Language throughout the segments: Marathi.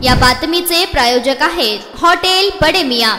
या बातमीचे प्रायोजक आहेत हॉटेल बडे मियां।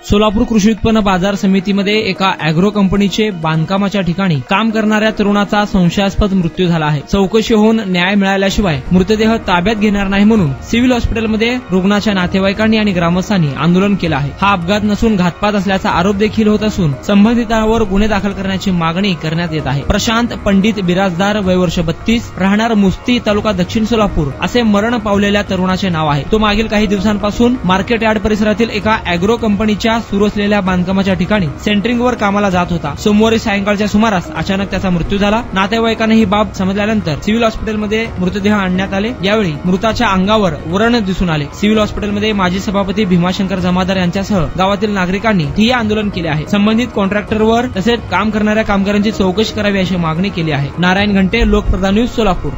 सोलापूर कृषी उत्पन्न बाजार समितीमध्ये एका अॅग्रो कंपनीचे बांधकामाच्या ठिकाणी काम करणाऱ्या तरुणाचा संशयास्पद मृत्यू झाला आहे। चौकशी होऊन न्याय मिळाल्याशिवाय मृतदेह ताब्यात घेणार नाही म्हणून सिव्हिल हॉस्पिटलमध्ये रुग्णाच्या नातेवाईकांनी आणि ग्रामस्थांनी आंदोलन केलं आहे। हा अपघात नसून घातपात असल्याचा आरोप देखील होत असून संबंधितांवर गुन्हे दाखल करण्याची मागणी करण्यात येत आहे। प्रशांत पंडित बिराजदार, वय वर्ष 32, राहणार मुस्ती, तालुका दक्षिण सोलापूर असे मरण पावलेल्या तरुणाचे नाव आहे। तो मागील काही दिवसांपासून मार्केट यार्ड परिसरातील एका अॅग्रो कंपनीच्या सुरू असलेल्या बांधकामाच्या ठिकाणी सेंटरिंगवर कामाला जात होता। सोमवारी सायंकाळच्या सुमारास अचानक त्याचा मृत्यू झाला। नातेवाईकांना ही बाब समजल्यानंतर सिव्हिल हॉस्पिटलमध्ये मृतदेह आणण्यात आले। यावेळी मृताच्या अंगावर व्रण दिसून आले। सिव्हिल हॉस्पिटलमध्ये माजी सभापती भीमाशंकर जमादार यांच्यासह गावातील नागरिकांनी ठिय्या आंदोलन केले आहे। संबंधित कॉन्ट्रॅक्टरवर तसेच काम करणाऱ्या कामगारांची चौकशी करावी अशी मागणी केली आहे। नारायण घंटे, लोकप्रधान न्यूज, सोलापूर।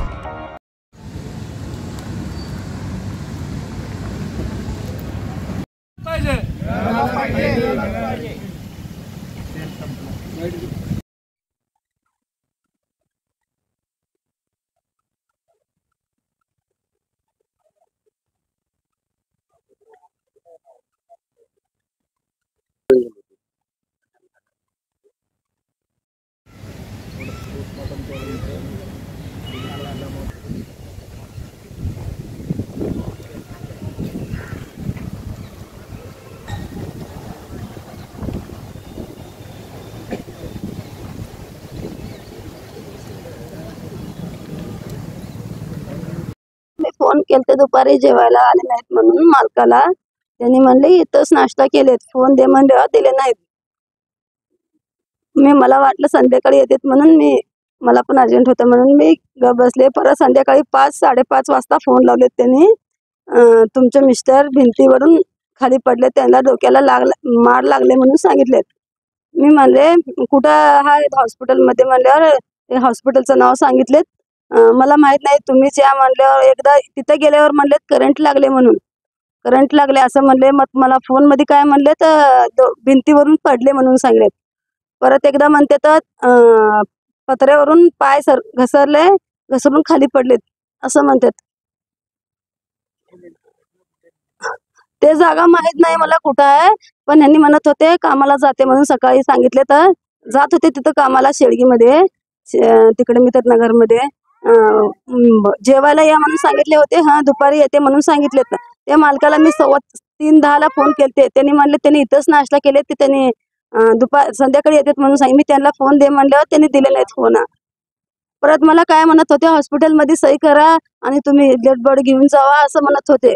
फोन केलते दुपारी जेवायला आले नाहीत म्हणून मालकाला। त्यांनी म्हणले इथंच नाश्ता केलेत, फोन दे म्हणले दिले नाहीत। मला वाटलं संध्याकाळी येतात म्हणून मला पण अर्जंट होतं म्हणून मी बसले। परत संध्याकाळी 5-5:30 वाजता फोन लावलेत त्यांनी, तुमचे मिस्टर भिंतीवरून खाली पडले, त्यांना डोक्याला मार लागले म्हणून सांगितलेत। मी म्हणले कुठं आहे हॉस्पिटलमध्ये म्हणल्यावर ते हॉस्पिटलचं नाव सांगितलेत। मला माहित नाही, तुम्हीच या म्हणल्यावर एकदा तिथे गेल्यावर म्हणलेत करंट लागले म्हणून, करंट लागले असं म्हणले। मग मला फोन मध्ये काय म्हणले तर भिंतीवरून पडले म्हणून सांगलेत। परत एकदा म्हणते तर पत्र्यावरून पाय घसरून खाली पडलेत असं म्हणतात। ते जागा माहित नाही मला कुठं आहे, पण यांनी म्हणत होते कामाला जाते म्हणून सकाळी सांगितले तर जात होते तिथं कामाला शेळगीमध्ये, तिकडे मित्रनगर मध्ये जेवायला या म्हणून सांगितले होते। दुपारी येते म्हणून सांगितले। त्या मालकाला मी 3:10 फोन केलते, त्यांनी म्हणले त्यांनी इथंच नाश्ता केले, ते त्यांनी संध्याकाळी येतात म्हणून सांगितले। मी त्यांना फोन दे म्हणल्यावर त्यांनी दिले नाहीत फोन। परत मला काय म्हणत होते हॉस्पिटलमध्ये सही करा आणि तुम्ही डेड बॉडी घेऊन जावा असं म्हणत होते।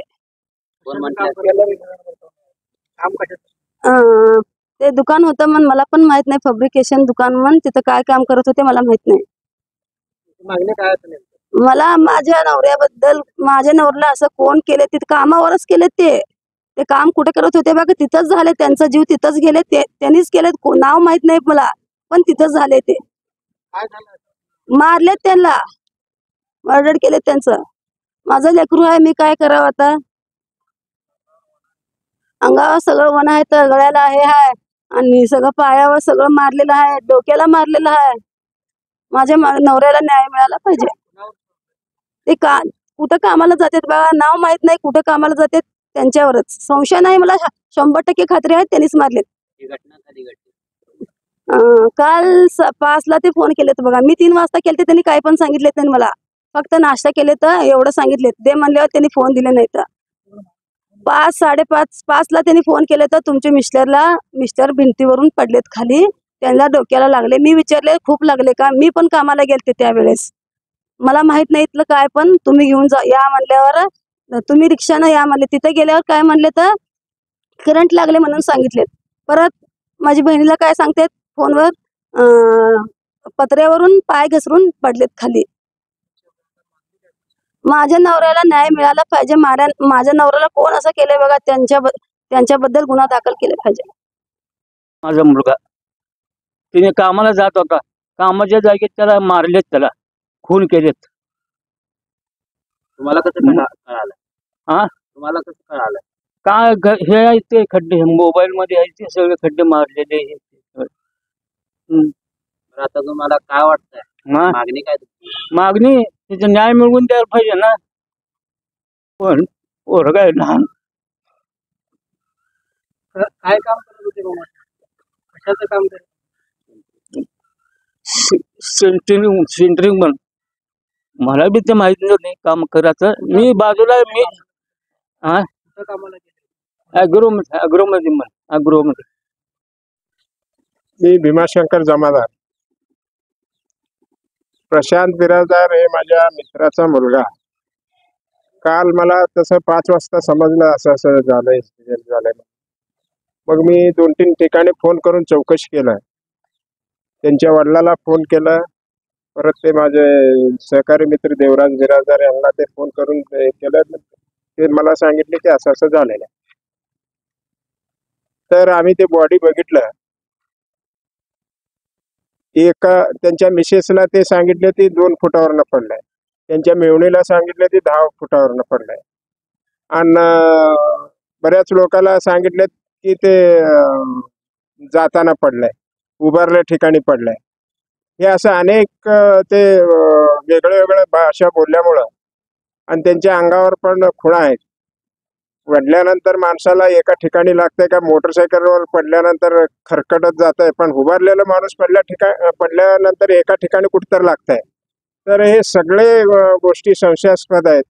ते दुकान होतं म्हणून मला पण माहित नाही, फॅब्रिकेशन दुकान म्हणून, तिथं काय काम करत होते मला माहित नाही। मला माझ्या नवऱ्याबद्दल, माझ्या नवऱ्याला असं कोण केले, तिथे कामावरच केले, ते काम कुठे करत होते बघा तिथंच झाले, त्यांचा जीव तिथंच गेले, त्यांनीच केले, नाव माहित नाही मला, पण तिथंच झाले। ते मारलेत, त्यांना मर्डर केले त्यांचं। माझं लेकरू आहे, मी काय करावं आता? अंगावर सगळं वन आहे, तर गळ्याला आहे आणि सगळं पायावर सगळं मारलेलं आहे, डोक्याला मारलेलं आहे। माझ्या नवऱ्याला न्याय मिळाला पाहिजे। ते कुठं कामाला जातात बघा, नाव माहित नाही कुठं कामाला जातात, त्यांच्यावरच संशय नाही मला, 100% खात्री आहे त्यांनीच मारलेत। काल 5ला ते फोन केलेत बघा, मी 3 वाजता केले, त्यांनी काय पण सांगितले त्यांनी मला, फक्त नाश्ता केले तर एवढं सांगितले, दे म्हणल्यावर त्यांनी फोन दिले नाही। तर 5-5:30ला त्यांनी फोन केले तर तुमचे मिस्टर भिंतीवरून पडलेत खाली, त्यांना डोक्याला लागले। मी विचारले खूप लागले का, मी पण कामाला गेलते त्यावेळेस, मला माहित नाही इथलं काय, पण तुम्ही घेऊन जा या म्हणल्यावर तुम्ही रिक्षानं या म्हणले। तिथे गेल्यावर काय म्हणले तर करंट लागले म्हणून सांगितले। परत माझी बहिणीला काय सांगते फोनवर, पत्र्यावरून पाय घसरून पडलेत खाली। माझ्या नवऱ्याला न्याय मिळाला पाहिजे। माझ्या नवऱ्याला कोण असं केलंय बघा, त्यांच्याबद्दल गुन्हा दाखल केले पाहिजे। माझा मुलगा तिने कामाला जात होता, कामाच्या जागेत त्याला मारलेत, त्याला खून केलेत. तुम्हाला कसं कळालं? हा, तुम्हाला कसं कळालं? काय हे आहे ते खड्डे मोबाईल मध्ये आहे ते सगळे खड्डे मारलेले हे. तर आता तुम्हाला काय वाटतंय? मा- मागणी काय तुमची? मागणी त्याचा न्याय मिळवून द्यायला पाहिजे ना. पण पोरगा आहे लहान. काय काम करत होते बाबा? कशाचं काम करत? सेंटरिंग पण मला बी ते माहित नाही काम करायचं. मी बाजूला आहे, मी हा कुठं कामाला गेले? अॅग्रो मध्ये मी भीमाशंकर जमादार. प्रशांत बिराजदार हे माझ्या मित्राचा मुलगा. काल मला तसं 5 वाजता समजलं असं असं झालंय, ऍक्सिडेंट झालंय. मग मी 2-3 ठिकाणी फोन करून चौकशी केलं. त्यांच्या वडिलाला फोन केला, परत ते माझे सहकारी मित्र देवराज बिराजदार यांना ते फोन करून केलं. ते मला सांगितले की असं असं झालेलं आहे. तर आम्ही ते बॉडी बघितलं. एका त्यांच्या मिसेसला ते सांगितले ती 2 फुटावरनं पडलाय, त्यांच्या मेवणीला सांगितले ती 10 फुटावरनं पडलाय, आणि बऱ्याच लोकांना सांगितले की ते जाताना पडलाय, उभारल्या ठिकाणी पडलाय. हे असं अनेक ते वेगळ्या वेगळ्या भाषा बोलल्यामुळं आणि त्यांच्या अंगावर पण खुणा आहेत. पडल्यानंतर माणसाला एका ठिकाणी लागतंय का मोटरसायकलवर पडल्यानंतर खरकटत जात आहे, पण उभारलेला माणूस पडल्यानंतर एका ठिकाणी कुठतर लागतंय. तर हे सगळे गोष्टी संशयास्पद आहेत.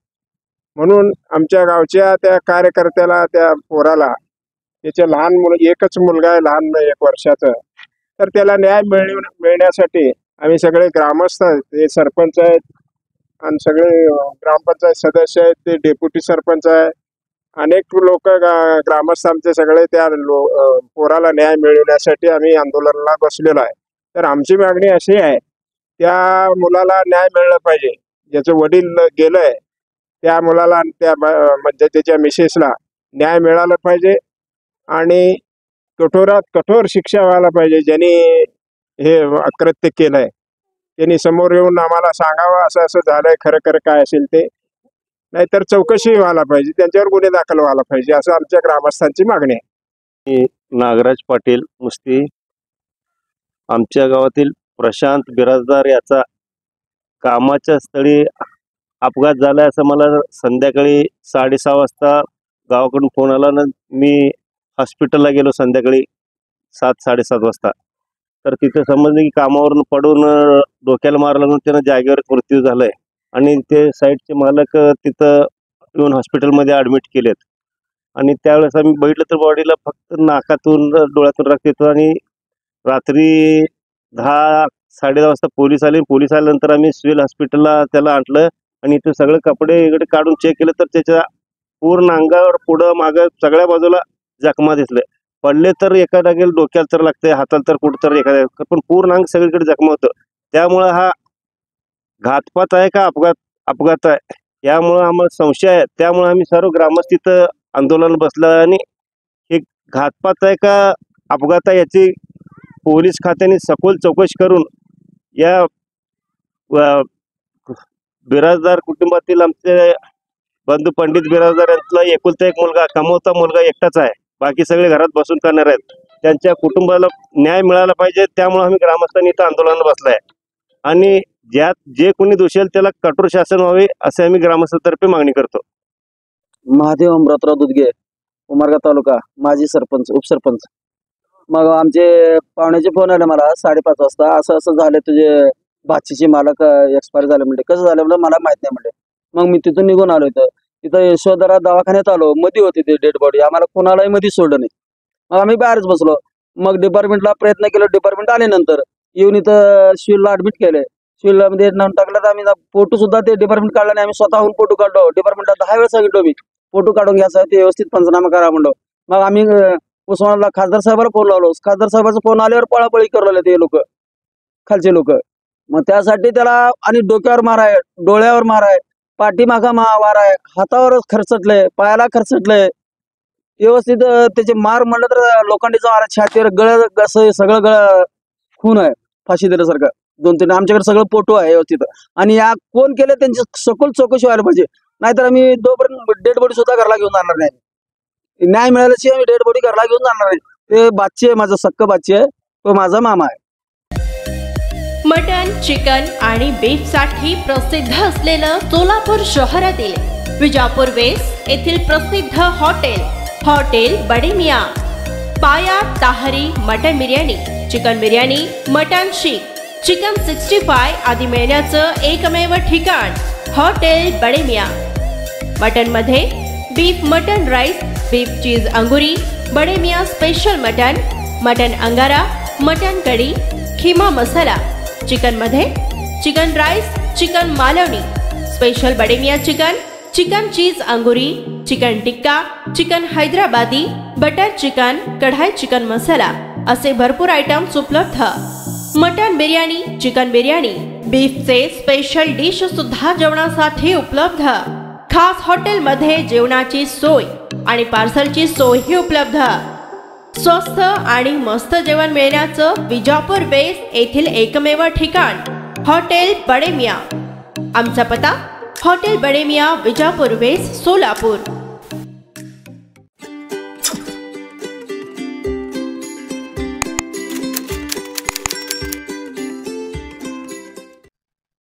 म्हणून आमच्या गावच्या त्या कार्यकर्त्याला, त्या पोराला, त्याचे लहान एकच मुलगा आहे, लहान 1 वर्षाचं, तर त्याला न्याय मिळण्यासाठी आम्ही सगळे ग्रामस्थ आहेत, ते सरपंच आहेत आणि सगळे ग्रामपंचायत सदस्य आहेत, ते डेप्युटी सरपंच आहे, अनेक लोक ग्रामस्थ आमचे सगळे त्या पोराला न्याय मिळवण्यासाठी आम्ही आंदोलनाला बसलेलो आहे. तर आमची मागणी अशी आहे, त्या मुलाला न्याय मिळाला पाहिजे. ज्याचं वडील गेलंय त्या मुलाला, त्या म्हणजे त्याच्या मिसेसला न्याय मिळाला पाहिजे आणि कठोरात कठोर शिक्षा व्हायला पाहिजे. ज्यांनी हे अकृत्य केलंय त्यांनी समोर येऊन आम्हाला सांगावं असं असं झालंय, खरं खरं काय असेल ते, नाहीतर चौकशी व्हायला पाहिजे, त्यांच्यावर गुन्हे दाखल व्हायला पाहिजे, असं आमच्या ग्रामस्थांची मागणी आहे. नागराज पाटील मुस्ती. आमच्या गावातील प्रशांत बिराजदार याचा कामाच्या स्थळी अपघात झालाय असं मला संध्याकाळी 6:30 वाजता गावाकडून फोन आला ना. मी हॉस्पिटलला गेलो संध्याकाळी 7-7:30 वाजता. तर तिथे समजलं की कामावरून पडून डोक्याला मार लागून त्यानं जागेवर मृत्यू झालाय आणि ते साईटचे मालक तिथं येऊन हॉस्पिटलमध्ये ॲडमिट केलेत. आणि त्यावेळेस आम्ही बघितलं तर बॉडीला फक्त नाकातून डोळ्यातून रक्त येतं. आणि रात्री 10-10:30 वाजता पोलीस आले. पोलीस आल्यानंतर आम्ही सिव्हिल हॉस्पिटलला त्याला आणलं आणि इथे सगळे कपडे इकडे काढून चेक केलं तर त्याच्या पूर्ण अंगावर पुढं मागं सगळ्या बाजूला जखमा दिसले. पडले तर एका जागेला डोक्याला तर लागते, हाताला तर कुठं तर एखाद्या, पण पूर्ण अंग सगळीकडे जखमा होतं. त्यामुळं हा घातपात आहे का अपघात आहे यामुळं आम्हाला संशय आहे. त्यामुळे आम्ही सर्व ग्रामस्थ इथं आंदोलन बसलं आणि हे घातपात आहे का अपघात आहे याची पोलीस खात्याने सखोल चौकशी करून या बिराजदार कुटुंबातील आमचे बंधू पंडित बिराजदार यांचा एकुलता एक मुलगा, कमवता मुलगा एकटाच आहे, बाकी सगळे घरात बसून करणार आहेत. त्यांच्या कुटुंबाला न्याय मिळाला पाहिजे. त्यामुळे आम्ही ग्रामस्थांनी इथं आंदोलनाला बसलाय आणि जे कोणी दोषी असेल त्याला कठोर शासन व्हावे असे आम्ही ग्रामस्थांतर्फे मागणी करतो. महादेव अमृतराव दुधगे, उमरगा तालुका, माजी सरपंच, उपसरपंच. मग आमचे पाहुण्याचे फोन आले मला 5:30 वाजता, असं असं झालं, तुझे भाचीचे मालक एक्सपायर झाले म्हणले. कसं झालं म्हणलं, मला माहित नाही म्हणले. मग मी तिथून निघून आलो. तिथं यशोधरा दवाखान्यात आलो. मध्ये होती ते डेड बॉडी, आम्हाला कोणालाही मध्ये सोडलं नाही. मग आम्ही बाहेरच बसलो. मग डिपार्टमेंटला प्रयत्न केला, डिपार्टमेंट आल्यानंतर येऊन इथं सिव्हिलला ऍडमिट केले. सिव्हिलला मध्ये नाव टाकलं तर आम्ही फोटो सुद्धा ते डिपार्टमेंट काढला नाही, आम्ही स्वतःहून फोटो काढलो. डिपार्टमेंटला 10 वेळा सांगितलो मी फोटो काढून घ्यायचा, ते व्यवस्थित पंचनामा करा म्हणलो. मग आम्ही उस्मानाला खासदार साहेबाला फोन लावलो. खासदार साहेबाचा फोन आल्यावर पळापळी करू लागले ते लोक, खालचे लोक. मग त्यासाठी त्याला आणि डोक्यावर माराय, डोळ्यावर माराय, पाठीमागा माराय, हातावरच खरचटलंय, पायाला खरचटलंय, व्यवस्थित त्याचे मार म्हणलं तर लोखंडीचा मारा, छातीवर गळ, सगळं गळ खून आहे, फाशी दिल्यासारखं. 2-3 आमच्याकडे सगळं फोटो आहे व्यवस्थित. आणि या कोण केले त्यांची सखोल चौकशी व्हायला पाहिजे. नाहीतर आम्ही जोपर्यंत डेड बॉडी सुद्धा घरला घेऊन जाणार नाही. न्याय मिळाल्याशिवाय आम्ही डेड बॉडी घरला घेऊन जाणार नाही. ते बाच्चे आहे, माझं सक्क बाच्चे आहे, तो माझा मामा आहे. मटन, चिकन आणि बीफ साठी प्रसिद्ध असलेलं सोलापूर शहरातील विजापूर वेस्ट येथील प्रसिद्ध hotel Bade Miyan. Paya tahri mutton biryani, chicken biryani, mutton seekh, chicken 65 आदी मिळण्याचं एकमेव ठिकाण हॉटेल बडे मियाँ. मटन मध्ये beef mutton rice, beef cheese angoori, Bade Miyan special mutton angara, mutton kadhi, keema masala. Chicken मध्ये chicken rice, chicken Malvani, special Bade Miyan chicken cheese angoori, chicken tikka, chicken Hyderabadi, butter chicken, kadai chicken masala असे भरपूर आयटम्स उपलब्ध. मटन बिर्याणी, चिकन बिर्याणी, बीफचे स्पेशल डिश सुद्धा जेवणासाठी उपलब्ध. खास हॉटेलमध्ये जेवणाची सोय आणि पार्सलची सोयही उपलब्ध. स्वस्त आणि मस्त जेवण मिळण्याचं विजापूर वेस्ट येथील एकमेव ठिकाण हॉटेल बडे मियाँ. आमचा पत्ता हॉटेल बडे मियाँ, विजापूर वेस्ट, सोलापूर.